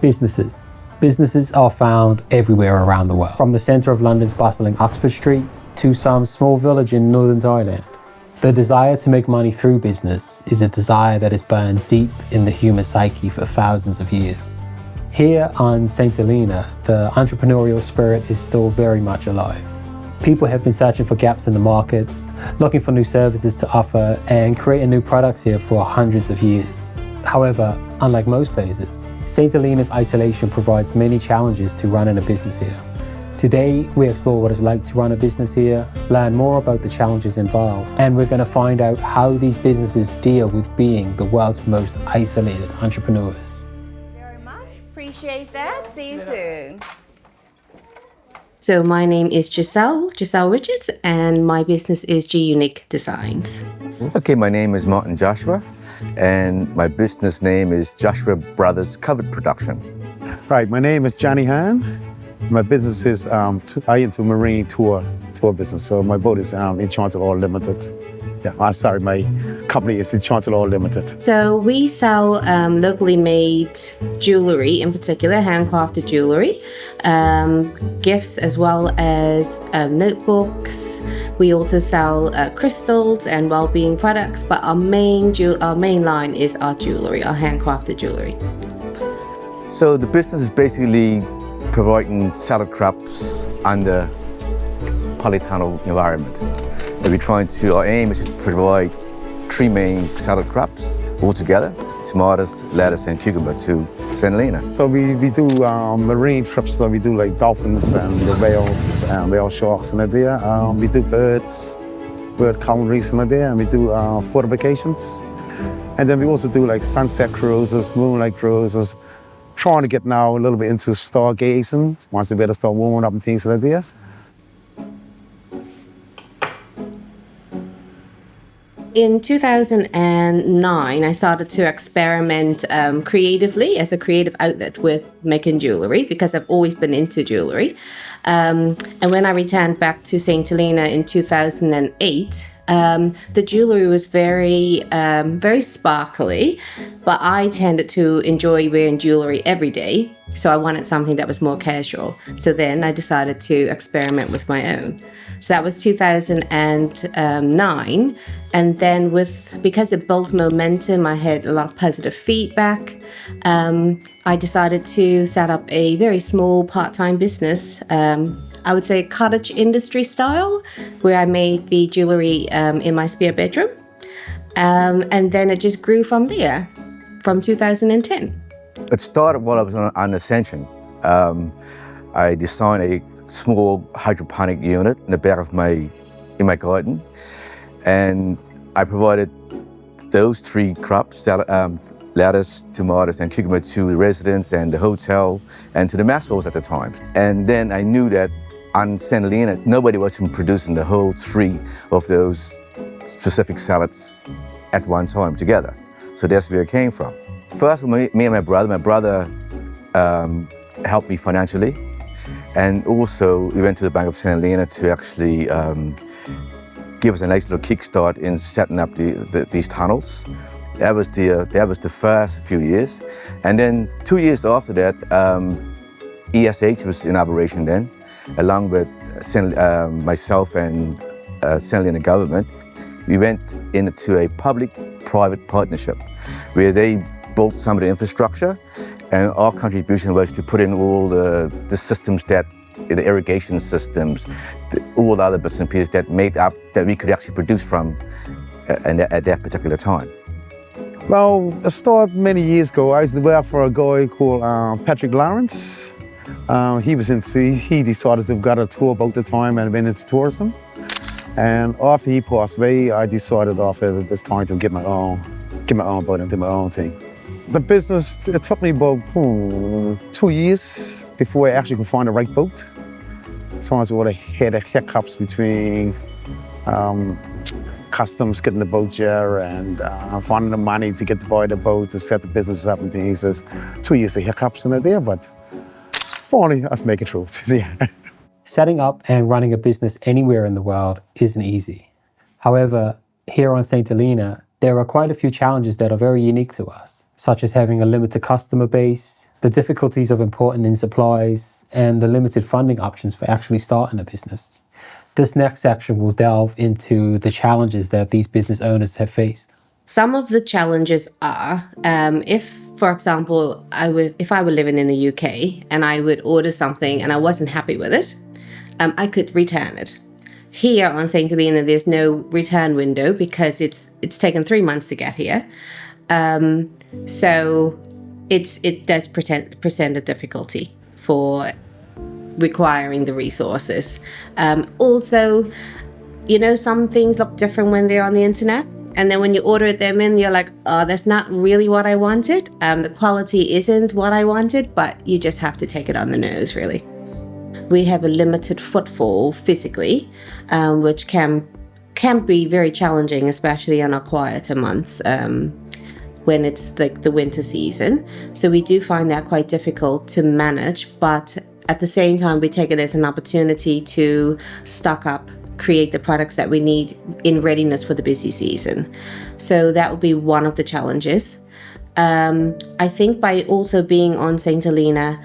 Businesses. Businesses are found everywhere around the world, from the centre of London's bustling Oxford Street to some small village in northern Thailand. The desire to make money through business is a desire that is burned deep in the human psyche for thousands of years. Here on St Helena, the entrepreneurial spirit is still very much alive. People have been searching for gaps in the market, looking for new services to offer and creating new products here for hundreds of years. However, unlike most places, St Helena's isolation provides many challenges to running a business here. Today, we explore what it's like to run a business here, learn more about the challenges involved, and we're going to find out how these businesses deal with being the world's most isolated entrepreneurs. Very much. Appreciate that. See you soon. So my name is Giselle Richards, and my business is G Unique Designs. Okay, my name is Martin Joshua, and my business name is Joshua Brothers Covered Production. Right, my name is Johnny Hahn. My business is I into marine tour business. So my boat is Enchanted Oil Limited. Yeah, my company is Enchanted Oil Limited. So we sell locally made jewelry, in particular handcrafted jewelry, gifts as well as notebooks. We also sell crystals and well-being products, but our main line is our jewelry, our handcrafted jewelry. So the business is basically providing salad crops under polytunnel environment. And our aim is to provide three main salad crops all together: tomatoes, lettuce, and cucumber to St Helena. So we do marine trips, so we do like dolphins and the whales and whale sharks in there. We do bird colonies in there, and we do fortifications. And then we also do like sunset cruises, moonlight cruises, trying to get now a little bit into stargazing once the weather start warming up and things like that. In 2009, I started to experiment creatively as a creative outlet with making jewelry because I've always been into jewelry. And when I returned back to St Helena in 2008, the jewelry was very sparkly, but I tended to enjoy wearing jewelry every day. So I wanted something that was more casual. So then I decided to experiment with my own. So that was 2009. And then because it built momentum, I had a lot of positive feedback. I decided to set up a very small part-time business. I would say cottage industry style, where I made the jewelry in my spare bedroom. And then it just grew from there, from 2010. It started while I was on Ascension. I designed a small hydroponic unit in the back of in my garden, and I provided those three crops, lettuce, tomatoes, and cucumber, to the residents and the hotel and to the Maxwells at the time. And then I knew that on St Helena, nobody was producing the whole three of those specific salads at one time together. So that's where it came from. First, me and my brother helped me financially. And also, we went to the Bank of St Helena to actually give us a nice little kickstart in setting up these tunnels. That was the first few years. And then 2 years after that, ESH was in operation then, along with myself and St Helena government. We went into a public-private partnership where they built some of the infrastructure, and our contribution was to put in all the systems the irrigation systems, all the other bits and pieces that made up that we could actually produce from at that particular time. Well, it started many years ago. I used to work for a guy called Patrick Lawrence. He decided to get a tour boat at the time and went into tourism. And after he passed away, I decided after it was time to get my own boat and do my own thing. The business, it took me about 2 years before I actually could find the right boat. Sometimes we would have had hiccups between customs getting the boat here and finding the money to buy the boat, to set the business up and things. There's 2 years of hiccups in it there, but finally, let's make it through. Yeah. Setting up and running a business anywhere in the world isn't easy. However, here on St Helena, there are quite a few challenges that are very unique to us, such as having a limited customer base, the difficulties of importing in supplies, and the limited funding options for actually starting a business. This next section will delve into the challenges that these business owners have faced. Some of the challenges are, if, for example, if I were living in the UK and I would order something and I wasn't happy with it, I could return it. Here on St Helena, there's no return window because it's taken 3 months to get here. So it does present a difficulty for requiring the resources. Also, some things look different when they're on the internet. And then when you order them in, you're like, oh, that's not really what I wanted. The quality isn't what I wanted, but you just have to take it on the nose, really. We have a limited footfall physically, which can be very challenging, especially in our quieter months when it's like the winter season. So we do find that quite difficult to manage, but at the same time, we take it as an opportunity to stock up, create the products that we need in readiness for the busy season. So that would be one of the challenges. I think by also being on St Helena,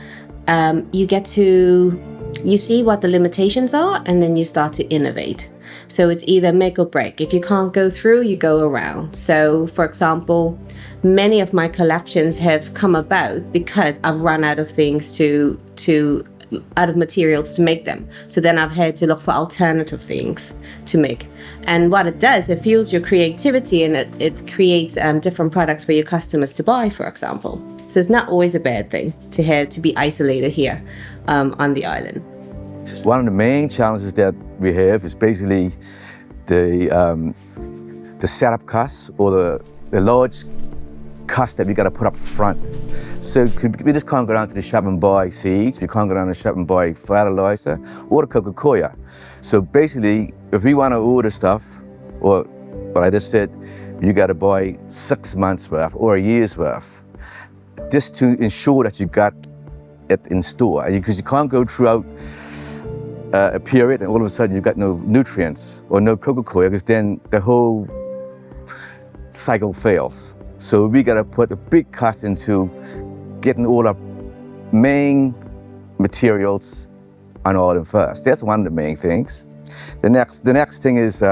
you see what the limitations are, and then you start to innovate. So it's either make or break. If you can't go through, you go around. So for example, many of my collections have come about because I've run out of things out of materials to make them. So then I've had to look for alternative things to make. And what it does, it fuels your creativity, and it creates different products for your customers to buy, for example. So it's not always a bad thing to have to be isolated here on the island. One of the main challenges that we have is basically the setup costs, or the large cost that we got to put up front. So we just can't go down to the shop and buy seeds, we can't go down to the shop and buy fertilizer or the Coca-Cola. So basically, if we want to order stuff, or what I just said, you got to buy 6 months worth or a year's worth, just to ensure that you got it in store. Because you can't go throughout a period and all of a sudden you've got no nutrients or no Coca-Cola, because then the whole cycle fails. So we got to put a big cost into getting all our main materials on order first. That's one of the main things. The next thing is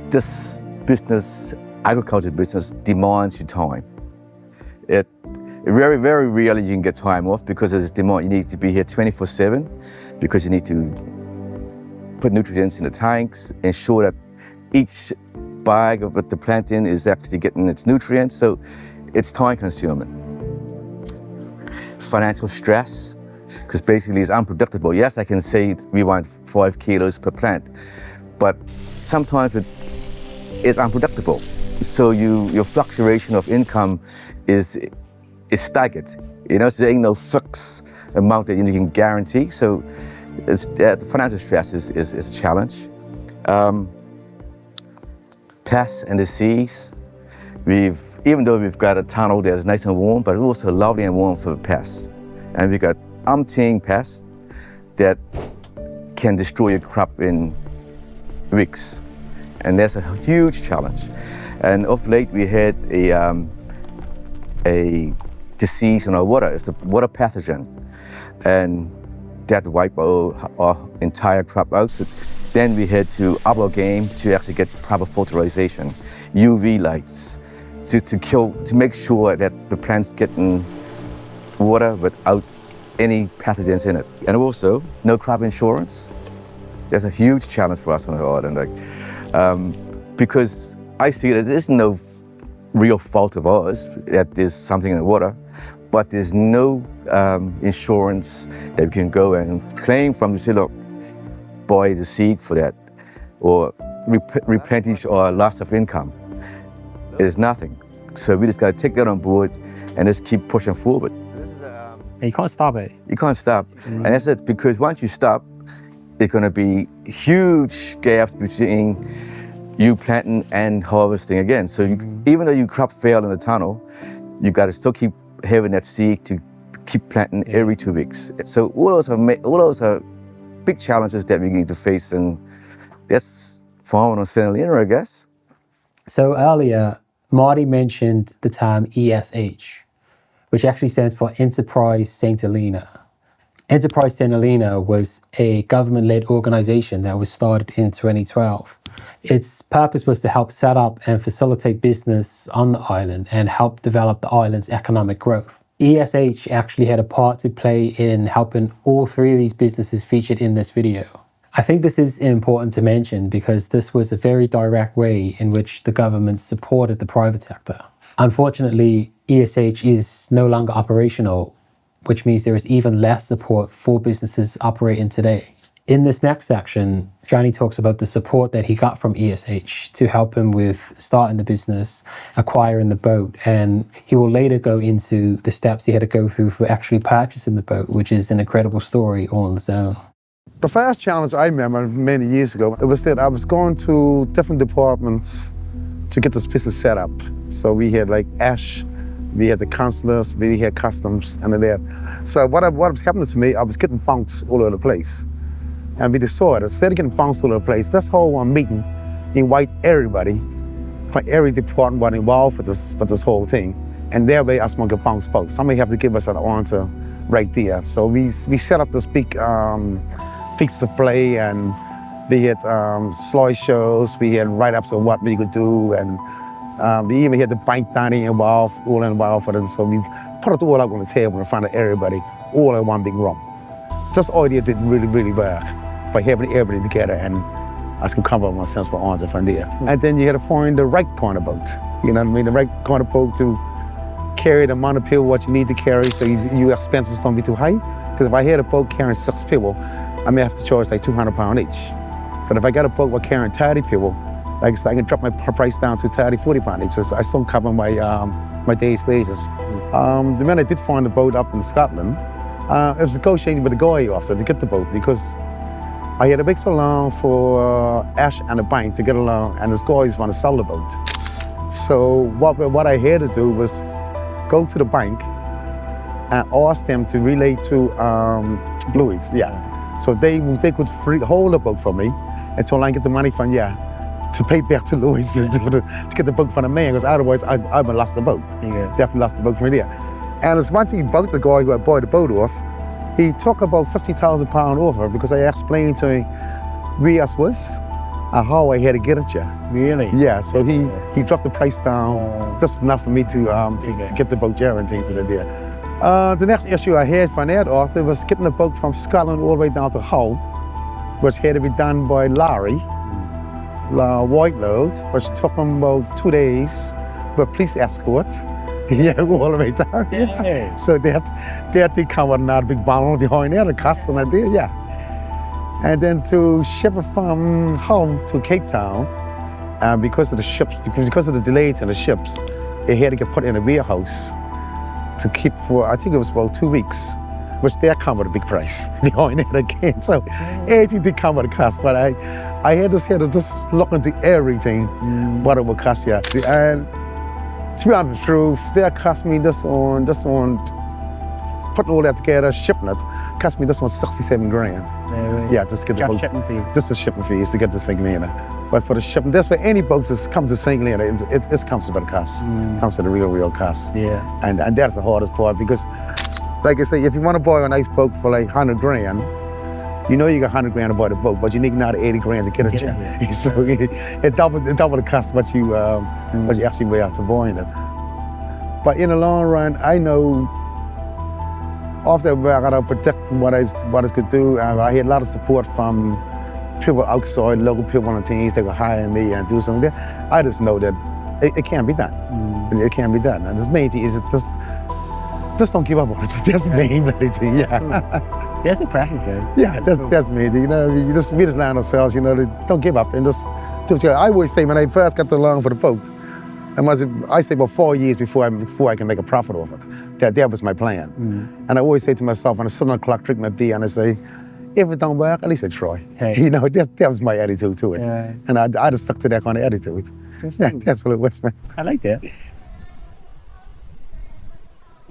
this business, agriculture business, demands your time. It very, very rarely you can get time off because of this demand. You need to be here 24/7 because you need to put nutrients in the tanks, ensure that each bag of what the plant in is actually getting its nutrients. So it's time consuming. Financial stress, because basically it's unpredictable. Yes, I can say we want 5 kilos per plant, but sometimes it's unpredictable. So your fluctuation of income is staggered. So there ain't no fixed amount that you can guarantee. So the financial stress is a challenge. Pests and disease. Even though we've got a tunnel that's nice and warm, but it's also lovely and warm for pests. And we've got umpteen pests that can destroy your crop in weeks. And that's a huge challenge. And of late we had a disease in our water. It's the water pathogen. And that wiped our entire crop out. So then we had to up our game to actually get proper fertilization, UV lights, to make sure that the plant's getting water without any pathogens in it. And also, no crop insurance. That's a huge challenge for us on the island. Because I see that there's no real fault of ours that there's something in the water, but there's no insurance that we can go and claim from to say, look, buy the seed for that, or replenish our loss of income. There's nothing. So we just got to take that on board and just keep pushing forward. You can't stop it. You can't stop. And that's it, because once you stop, there's going to be huge gaps between you planting and harvesting again. So even though your crop failed in the tunnel, you got to still keep having that seed to keep planting every 2 weeks. So all those are big challenges that we need to face, and that's farming on St Helena, I guess. So earlier, Marty mentioned the term ESH, which actually stands for Enterprise St Helena. Enterprise St Helena was a government-led organization that was started in 2012. Its purpose was to help set up and facilitate business on the island and help develop the island's economic growth. ESH actually had a part to play in helping all three of these businesses featured in this video. I think this is important to mention because this was a very direct way in which the government supported the private sector. Unfortunately, ESH is no longer operational, which means there is even less support for businesses operating today. In this next section, Johnny talks about the support that he got from ESH to help him with starting the business, acquiring the boat, and he will later go into the steps he had to go through for actually purchasing the boat, which is an incredible story all on its own. The first challenge I remember many years ago, it was that I was going to different departments to get this business set up. So we had like Ash, we had the consulars, we had customs, and that. So what was happening to me, I was getting bounced all over the place. And we just saw it. Instead of getting bounced all over the place, this whole meeting invite everybody from every department was involved with this whole thing. And that way I was going to get bounced both. Somebody have to give us an answer right there. So we set up this big pieces of play, and we had slideshows, we had write-ups of what we could do, and we even had the bank dining involved with it. So we put it all up on the table in front of everybody, all in one big room. This idea did really, really well by having everybody together, and I was going to come up with my sensible answer from there. And then you had to find the right kind of boat, you know what I mean? The right kind of boat to carry the amount of people what you need to carry, so your expenses don't be too high. Because if I had a boat carrying 6 people, I may have to charge like £200 each. But if I got a boat with carrying 30 people, like I said, I can drop my price down to £30, £40 each. So I still cover my day's wages. The minute I did find a boat up in Scotland, it was negotiating with the guy after to get the boat, because I had a big loan for Ash and the bank to get a loan, and these guys want to sell the boat. So what I had to do was go to the bank and ask them to relay to Lloyd's, So they could hold the boat for me until I get the money from to pay back to Lloyd's to get the boat from the man, because otherwise I would have lost the boat. Definitely lost the boat from there. And it's one thing about the guy who I bought the boat off, he took about £50,000 over because I explained to him where I was and how I had to get it Really? Yeah, so he dropped the price down just enough for me to get the boat and things like that. The next issue I had from that after was getting the boat from Scotland all the way down to Hull, which had to be done by Larry, white load, which took him about 2 days with police escort. All the way down. Yeah. So they come with another big bottle behind there, the cost and that, And then to ship it from home to Cape Town, because of the ships, because of the delays in the ships, it had to get put in a warehouse to keep for, I think it was about 2 weeks, which they come with a big price behind it again. So everything did come with a cost, but I had to just look into everything, what it would cost you. And to be honest with the truth, that cost me just on putting all that together, shipping it, cost me just on 67 grand. Really? Just to get the boat. Shipping fees. Just the shipping fees to get to St Helena. But for the shipping, that's for any boats that comes to St Helena, it comes to the cost. Comes to the real cost. And that's the hardest part, because like I say, if you want to buy a nice boat for like 100 grand, you know you got 100 grand to buy the boat, but you need another 80 grand to get it. So it double the cost what you actually weigh out to buying it. But in the long run, I know after I got to protect what I could do, I had a lot of support from people outside, local people on the teams that could hire me and do something. I just know that it can't be done. It can't be done. And the main thing is just don't give up on it. That's the main thing. That's impressive, though. That's the main thing. You know, we just learn ourselves. You know, don't give up and just do what you got. I always say when I first got the loan for the boat, I say about 4 years before I can make a profit off it. That was my plan. And I always say to myself, when I sit on the clock, drink my beer, and I say, if it don't work, at least I try. You know, that was my attitude to it. And I just stuck to that kind of attitude. That's what it was, man. I like that.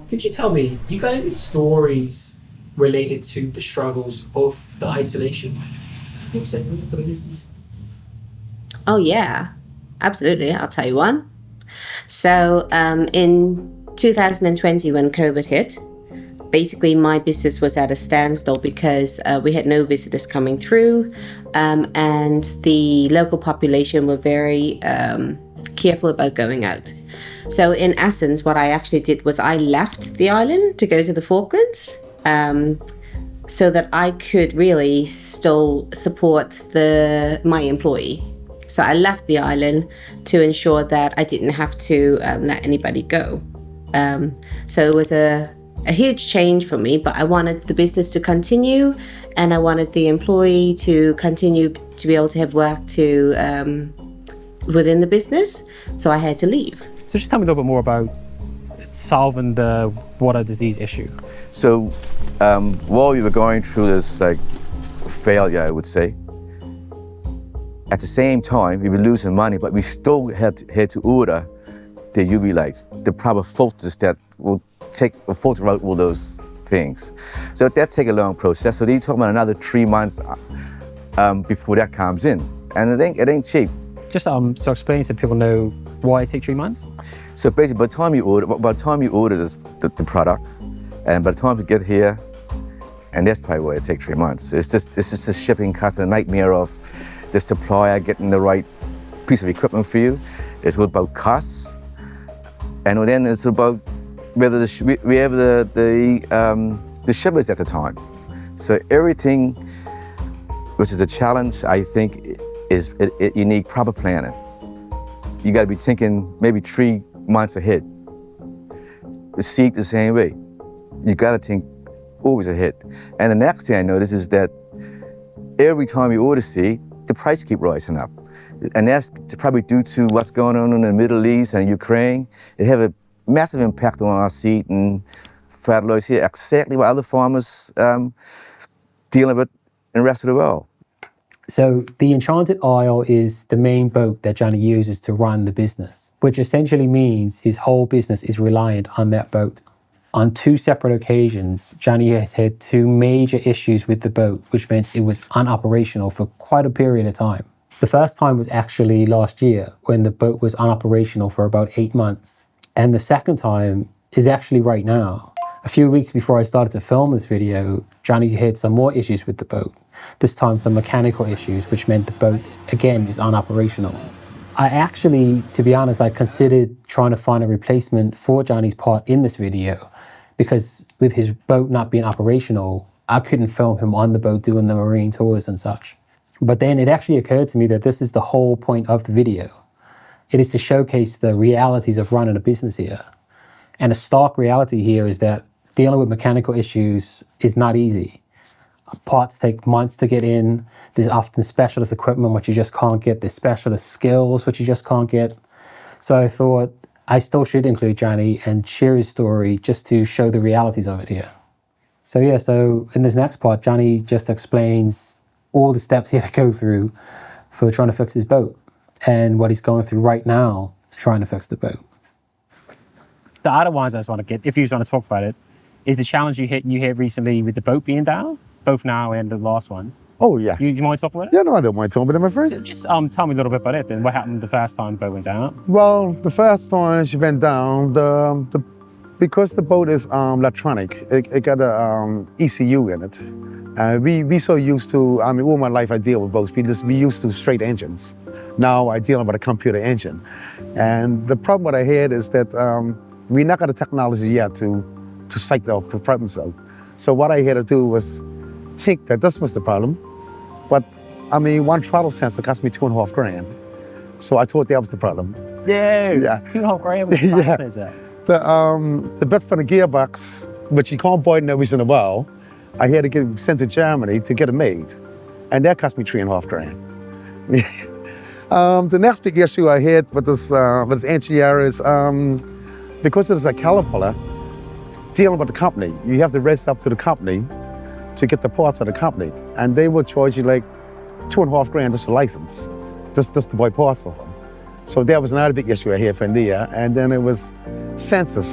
Could you tell me, you got any stories related to the struggles of the isolation for the business? Oh yeah, absolutely. I'll tell you one. So in 2020, when COVID hit, basically my business was at a standstill because we had no visitors coming through, and the local population were very careful about going out. So in essence, what I actually did was I left the island to go to the Falklands, so that I could really still support my employee. So I left the island to ensure that I didn't have to let anybody go. So it was a huge change for me, but I wanted the business to continue, and I wanted the employee to continue to be able to have work to within the business. So I had to leave. So just tell me a little bit more about solving the water disease issue. So while we were going through this like failure, I would say, at the same time we were losing money, but we still had to order the UV lights, the proper filters that will filter out all those things. So that takes a long process. So they talk about another 3 months before that comes in, and it ain't cheap. Just so explain so people know why it takes 3 months. So basically, by the time you order the product, and by the time you get here, and that's probably why it takes 3 months. It's just the shipping cost and the nightmare of the supplier getting the right piece of equipment for you. It's all about costs, and then it's about whether we have the shippers at the time. So everything, which is a challenge, I think, is you need proper planning. You got to be thinking maybe 3 months ahead. The seed the same way. You got to think always ahead. And the next thing I noticed is that every time you order seed, the price keep rising up. And that's probably due to what's going on in the Middle East and Ukraine. It have a massive impact on our seed and fertilizer here, exactly what other farmers dealing with in the rest of the world. So the Enchanted Isle is the main boat that Johnny uses to run the business, which essentially means his whole business is reliant on that boat. On 2 separate occasions, Johnny has had 2 major issues with the boat, which meant it was unoperational for quite a period of time. The first time was actually last year, when the boat was unoperational for about 8 months. And the second time is actually right now. A few weeks before I started to film this video, Johnny had some more issues with the boat. This time some mechanical issues, which meant the boat, again, is unoperational. I actually, to be honest, I considered trying to find a replacement for Johnny's part in this video, because with his boat not being operational, I couldn't film him on the boat doing the marine tours and such. But then it actually occurred to me that this is the whole point of the video. It is to showcase the realities of running a business here. And the stark reality here is that dealing with mechanical issues is not easy. Parts take months to get in. There's often specialist equipment which you just can't get. There's specialist skills which you just can't get. So I thought I still should include Johnny and share his story just to show the realities of it here. So yeah, so in this next part, Johnny just explains all the steps he had to go through for trying to fix his boat and what he's going through right now trying to fix the boat. The other ones I just want to get, if you just want to talk about it, is the challenge you had recently with the boat being down, both now and the last one. Oh, yeah. You want to talk about it? Yeah, no, I don't mind talking about it, my friend. So just tell me a little bit about it then. What happened the first time the boat went down? Well, the first time she went down, because the boat is electronic, it got a ECU in it. We so used to, I mean, all my life I deal with boats. We used to straight engines. Now I deal with a computer engine. And the problem what I had is that we not got the technology yet to psych the problems out. So what I had to do was think that this was the problem. But I mean, one throttle sensor cost me $2.5 grand. So I thought that was the problem. Yeah. $2.5 grand with the throttle Yeah. sensor. The bit for the gearbox, which you can't buy every once in a while, I had to get it sent to Germany to get it made. And that cost me $3.5 grand. The next big issue I had with this engineer is because it's a caliper, dealing with the company, you have to race up to the company to get the parts of the company. And they will charge you like $2.5 grand just for license, just to buy parts of them. So that was another big issue I had for India. And then it was sensors.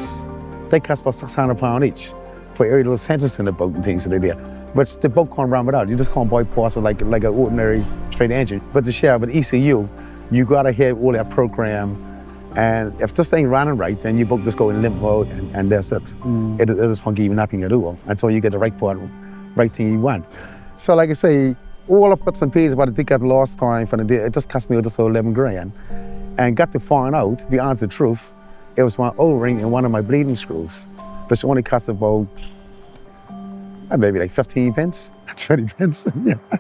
They cost about £600 each for every little sensors in the boat and things that they did. Which the boat can't run without. You just can't buy parts of like an ordinary straight engine. But to share with ECU, you gotta have all that program And if this ain't running right, then you both just go in limp mode and that's it. It just won't give you nothing at all until you get the right part, right thing you want. So like I say, all the bits and pieces what I did get last time for the day, it just cost me just 11 grand. And got to find out, to be honest the truth, it was my O-ring and one of my bleeding screws, which only cost about maybe like 15 pence, 20 pence.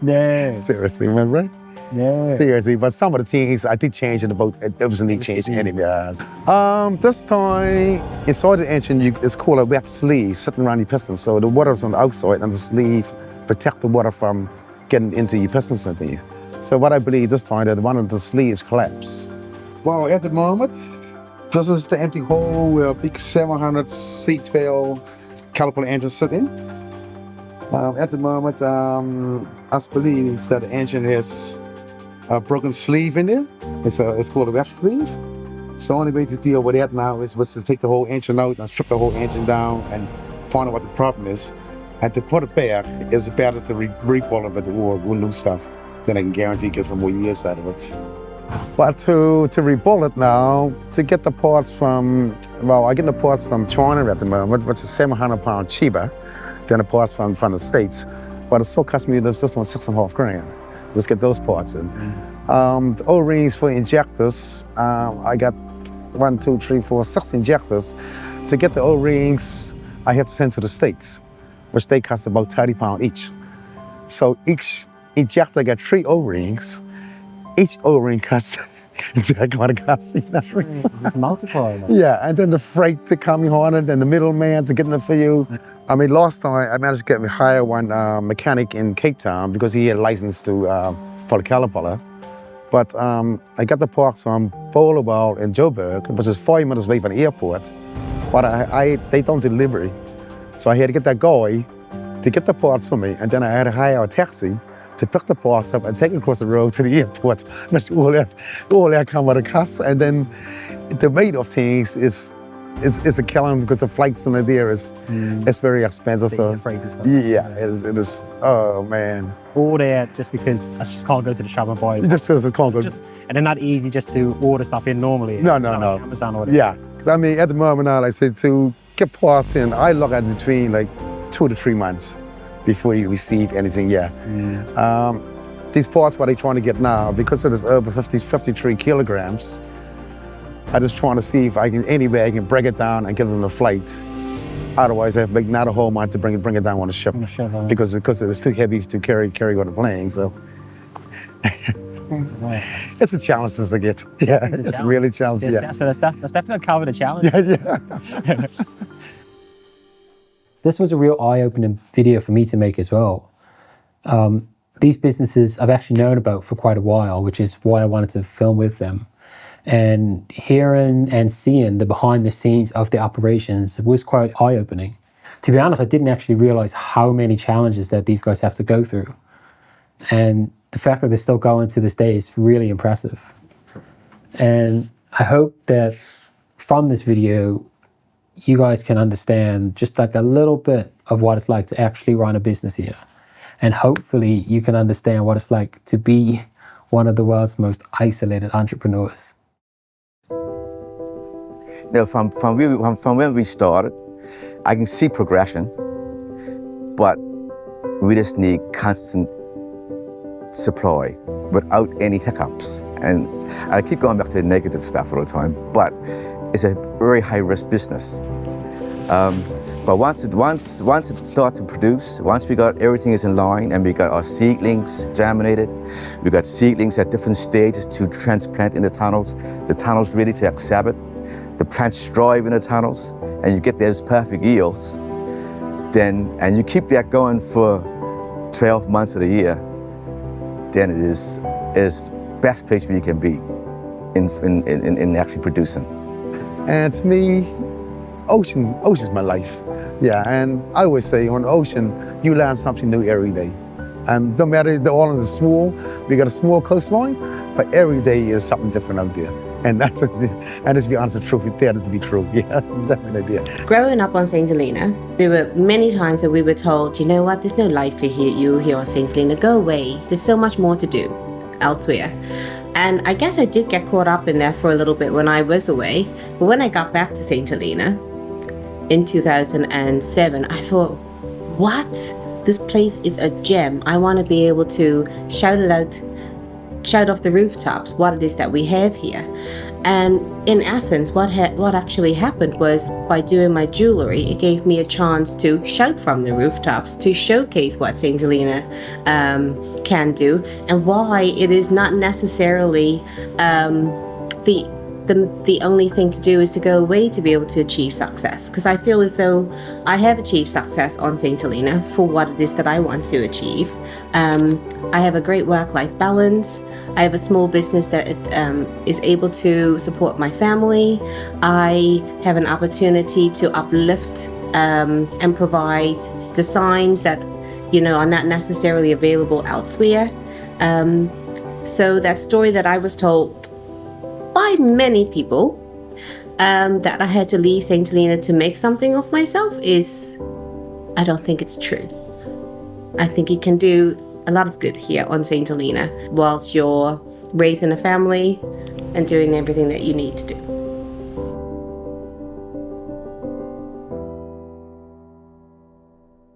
Yeah. Seriously, remember? Yeah. Seriously, but some of the things I did change in the boat. It was a neat change anyway. This time, inside the engine, it's called a wet sleeve sitting around your piston. So the water's on the outside and the sleeve protect the water from getting into your pistons and things. So what I believe this time that one of the sleeves collapsed. Well, at the moment, this is the empty hole where a big 700 C12 caliper engine sit in. At the moment, I believe that the engine has a broken sleeve in there. It's called a wet sleeve. So the only way to deal with that now is to take the whole engine out and strip the whole engine down and find out what the problem is. And to put it back, it's better to rebuild it or new stuff. Then I can guarantee get some more years out of it. But to rebuild it now, to get the parts from, well, I get the parts from China at the moment, which is £700 cheaper than the parts from the States. But it still cost me just on 6.5 grand. Just get those parts in. The O-rings for injectors, I got 1, 2, 3, 4, 6 injectors. To get the O-rings, I have to send to the States, which they cost about £30 each. So each injector got 3 O-rings. Each O-ring costs exactly what it costs. Just multiply. Yeah, and then the freight to come on it and the middleman to get in it for you. I mean, last time I managed to hire one mechanic in Cape Town because he had a license to for the caliper. But I got the parts from Bowlerwell in Joburg, which is 5 minutes away from the airport. But they don't deliver. So I had to get that guy to get the parts for me, and then I had to hire a taxi to pick the parts up and take it across the road to the airport. That's all that come with a cost. And then the weight of things is a killer because the flights in there is it's very expensive. So yeah, it is. Oh man. All there just because I just can't go to the shop and buy it. Just can't go. And they're not easy just to order stuff in normally. No. Amazon order. Yeah, because I mean at the moment now, like I say, to get parts in, I look at between like 2 to 3 months before you receive anything. Yeah. These parts what I'm trying to get now, because it is over 53 kilograms, I just trying to see if I can, any way I can break it down and get it on the flight. Otherwise, I have to make another whole month to bring it down on the ship. Because it's too heavy to carry on the plane. So it's a challenge to get. Yeah, it's really challenging. Yeah. So that's definitely covered a challenge. Yeah. This was a real eye-opening video for me to make as well. These businesses I've actually known about for quite a while, which is why I wanted to film with them. And hearing and seeing the behind the scenes of the operations was quite eye-opening. To be honest, I didn't actually realize how many challenges that these guys have to go through. And the fact that they're still going to this day is really impressive. And I hope that from this video, you guys can understand just like a little bit of what it's like to actually run a business here. And hopefully you can understand what it's like to be one of the world's most isolated entrepreneurs. Now, from when we started, I can see progression, but we just need constant supply without any hiccups. And I keep going back to the negative stuff all the time, but it's a very high-risk business. But once it starts to produce, once we got everything is in line and we got our seedlings germinated, we got seedlings at different stages to transplant in the tunnels ready to accept it, the plants thrive in the tunnels, and you get those perfect yields, and you keep that going for 12 months of the year, then it is best place where you can be in actually producing. And to me, ocean's my life. Yeah, and I always say on the ocean, you learn something new every day. And no matter the island is small, we got a small coastline, but every day is something different out there. And and to be honest, the truth, it better to be true. Yeah, definitely. Yeah. Growing up on St Helena, there were many times that we were told, you know what, there's no life for you here on St Helena, go away. There's so much more to do elsewhere. And I guess I did get caught up in there for a little bit when I was away. But when I got back to St Helena in 2007, I thought, what? This place is a gem. I want to be able to shout off the rooftops what it is that we have here. And in essence, what actually happened was, by doing my jewelry, it gave me a chance to shout from the rooftops, to showcase what St Helena can do, and why it is not necessarily the only thing to do is to go away to be able to achieve success. Because I feel as though I have achieved success on St Helena for what it is that I want to achieve. I have a great work-life balance. I have a small business that is able to support my family. I have an opportunity to uplift and provide designs that, are not necessarily available elsewhere. So that story that I was told by many people, that I had to leave St Helena to make something of myself, I don't think it's true. I think you can do a lot of good here on St Helena whilst you're raising a family and doing everything that you need to do.